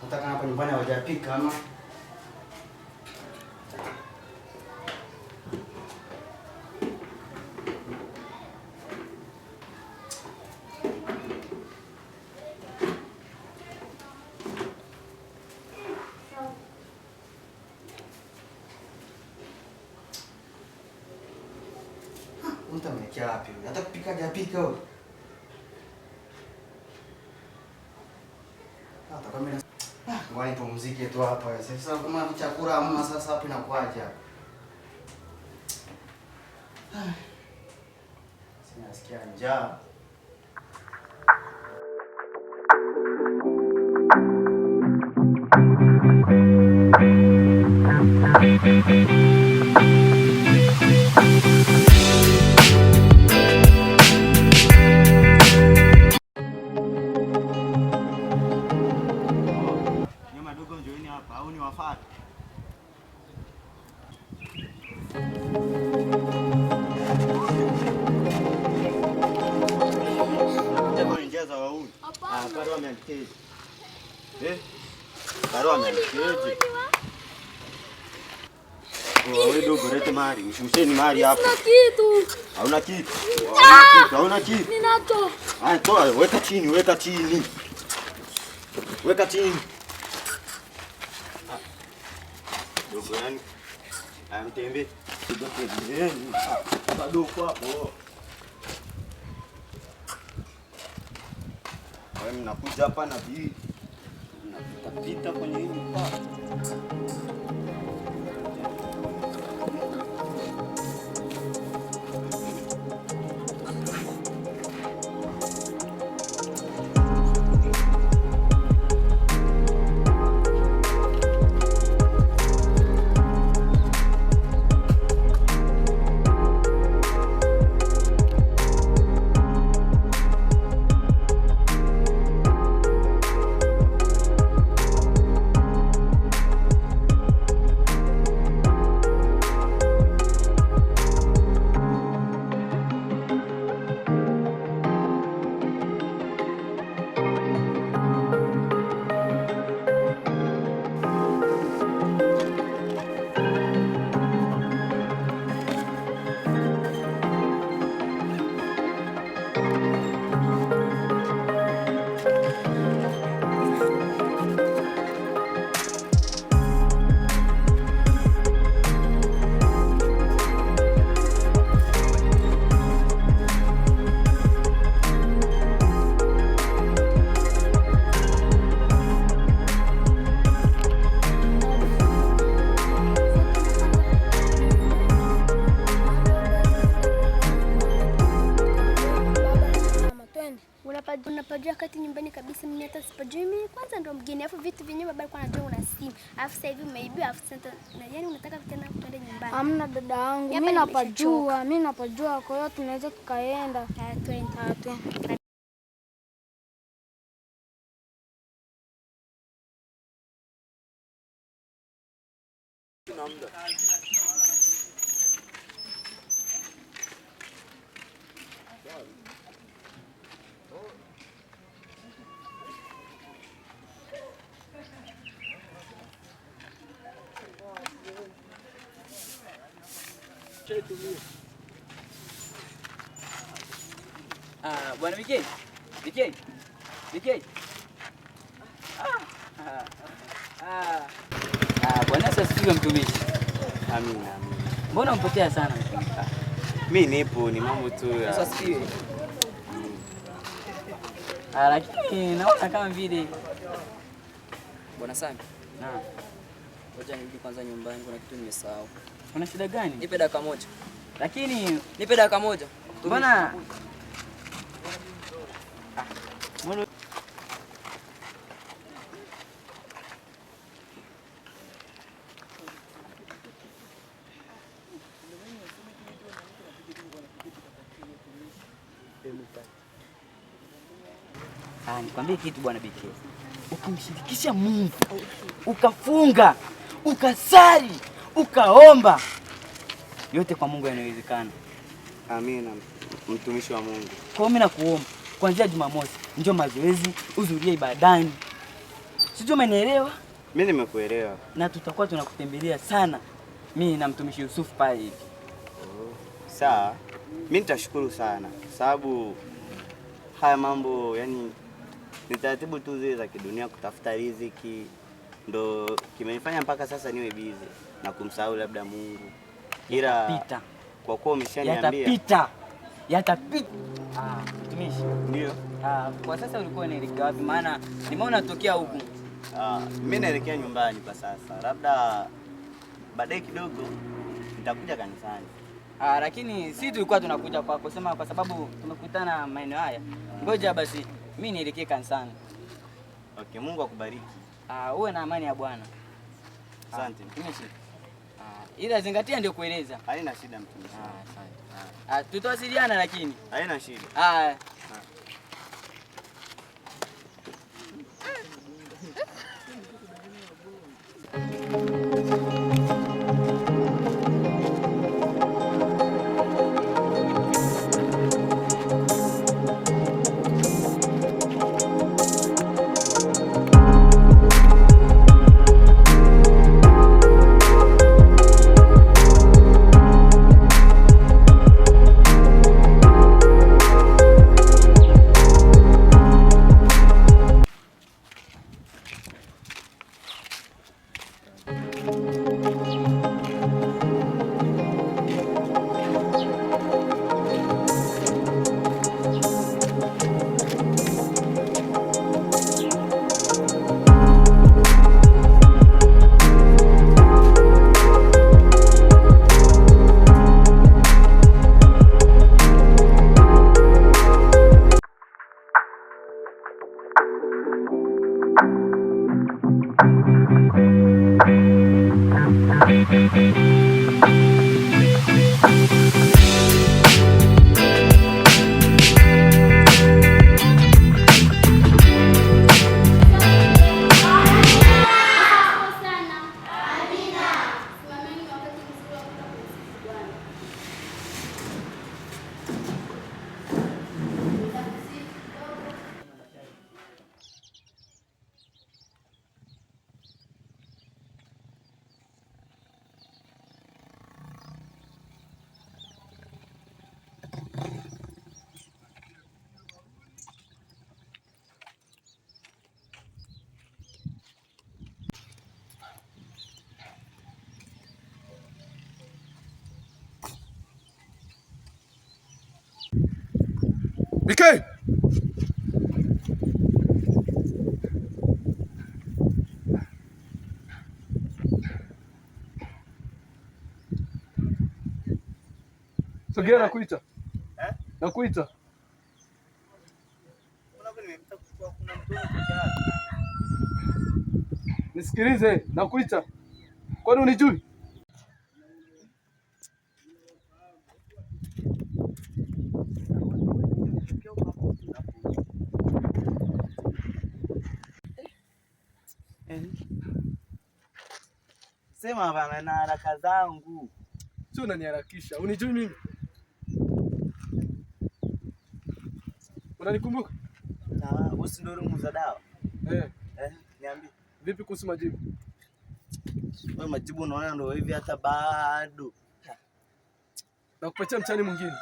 Nataka hapa nyumbani hawajapika ama mtu amekia wapi? Hata kupika hajapika huyo. Hata kama mimi ngoja nipumzike tu hapa. Sasa kama chakula hamna sasa hapo inakuaje hapa? Sinasikia njaa. Nyama dogo njooni hapa au ni wafata? Jamaa injaza wauni. Barua ameandikeje? Barua ameandikeje? Wewe dogo lete mali, ushusheni mali hapa. Sina kitu. Hauna kitu? Hauna kitu? Ninacho. Haya toa, weka chini, weka chini. Weka chini. Dogo yani. Mtembe. Bado hapo. Wewe mnakuja hapa na bii. Mnapita kwenye hii mpaka. Unapajua kati nyumbani kabisa, mimi hata sipajui. Mimi kwanza ndo mgeni, afu vitu vyenyewe baba alikuwa anajua una simu. Afu sasa hivi umeibiwa, afu sasa na yani unataka tena kwenda nyumbani. Hamna dada yangu, mimi napajua, kwa hiyo tunaweza tukaenda. Twende. Bwana Mikei. Bwana asifiwe mtumishi. Amina. Mbona umepotea sana mtumishi? Mimi nipo, ni mambo tu ya. Sasa asifiwe. Lakini naona kama vile Bwana Sami. Naam. Ngoja nirudi kwanza nyumbani, kuna kitu nimesahau. Kuna shida gani? Nipe dakika moja. Lakini nipe dakika moja. Bwana nikwambie kitu bwana Bike. Ukimshirikisha Mungu, ukafunga, ukasali, ukaomba, yote kwa Mungu yanawezekana. Amina, mtumishi wa Mungu. Kwa mimi nakuomba kuanzia Jumamosi njoo mazoezi, uzurie ibadani. Sijui umenielewa? Mimi nimekuelewa. Na tutakuwa tunakutembelea sana. Mimi na mtumishi Yusuf pale hivi. Sawa. Mimi nitashukuru sana sababu haya mambo yani ni taratibu tu zile za kidunia, kutafuta riziki ndo kimenifanya mpaka sasa niwe busy na kumsahau labda Mungu. Ila Yatapita. Kwa kuwa umeshaniambia Yatapita. Mtumishi. Ndio. Kwa sasa ulikuwa unaelekea wapi? Maana nimeona tokea huku. Mimi naelekea nyumbani kwa sasa. Labda baadaye kidogo nitakuja kanisani. Lakini si tulikuwa tunakuja kwako sema kwa sababu tumekutana maeneo haya. Ngoja basi mimi nielekee kanisani. Okay, Mungu akubariki. Uwe na amani ya Bwana. Asante. Mtumishi. Ila zingatia ndio kueleza. Haina shida mtumishi. Asante. Tutawasiliana lakini. Haina shida. BK! Sogea nakuita. Nakuita. Nisikilize, nakuita. Kwani unijui? Sema bana, na haraka zangu. Sio unaniharakisha. Unijui mimi? Unanikumbuka? Wewe si ndio muuza dawa? Niambie. Vipi kuhusu majibu? Wewe majibu unaona ndio hivi hata bado. Nakupatia mtihani mwingine.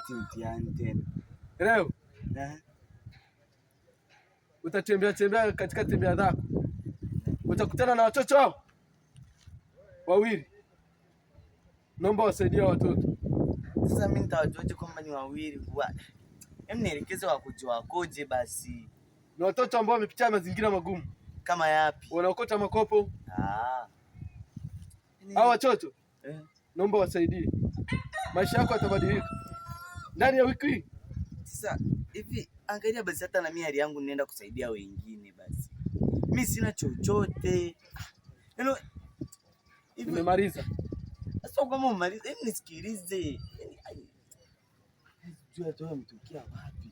Mtihani tena. Leo? Utatembea katika tembea zako. Utakutana na watoto wao wawili. Naomba wasaidie watoto. Sasa mimi nitawajuaje kwamba ni wawili? Hem, nielekeze wakujua koje basi. Ni watoto ambao wamepitia mazingira magumu. Kama yapi? Wanaokota makopo. Hao watoto naomba wasaidie. Maisha yako yatabadilika ndani ya wiki hii. Sasa hivi angalia basi, hata na mimi hali yangu nienda kusaidia wengine basi. Mimi sina chochote. Nimemaliza. Sasa kama umaliza, hebu nisikilize. Jua tu mtukia wapi?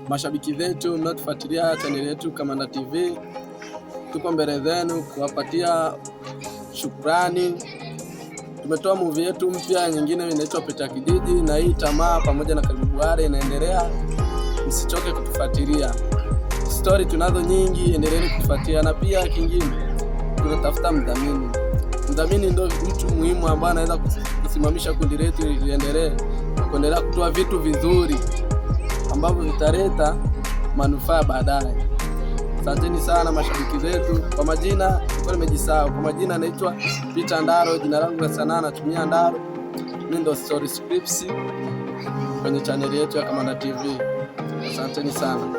Mashabiki zetu mnaotufuatilia chaneli yetu Kamanda TV, tuko mbele zenu kuwapatia shukrani. Tumetoa movie yetu mpya nyingine inaitwa Pete ya Kijiji, na hii Tamaa pamoja na Karibu Buhari inaendelea. Msichoke kutufuatilia. Story tunazo nyingi, endeleeni kutufuatilia, na pia kingine tunatafuta mdhamini. Mdhamini ndio mtu muhimu ambaye anaweza kusimamisha kundi letu liendelee kuendelea kutoa vitu vizuri ambavyo vitaleta manufaa baadaye. Asanteni sana mashabiki zetu. Kwa majina nilikuwa nimejisahau. Kwa majina naitwa Peter Ndaro, jina langu la sanaa natumia Ndaro. Mimi ndo story scripts kwenye channel yetu ya Kamanda TV. Asanteni sana.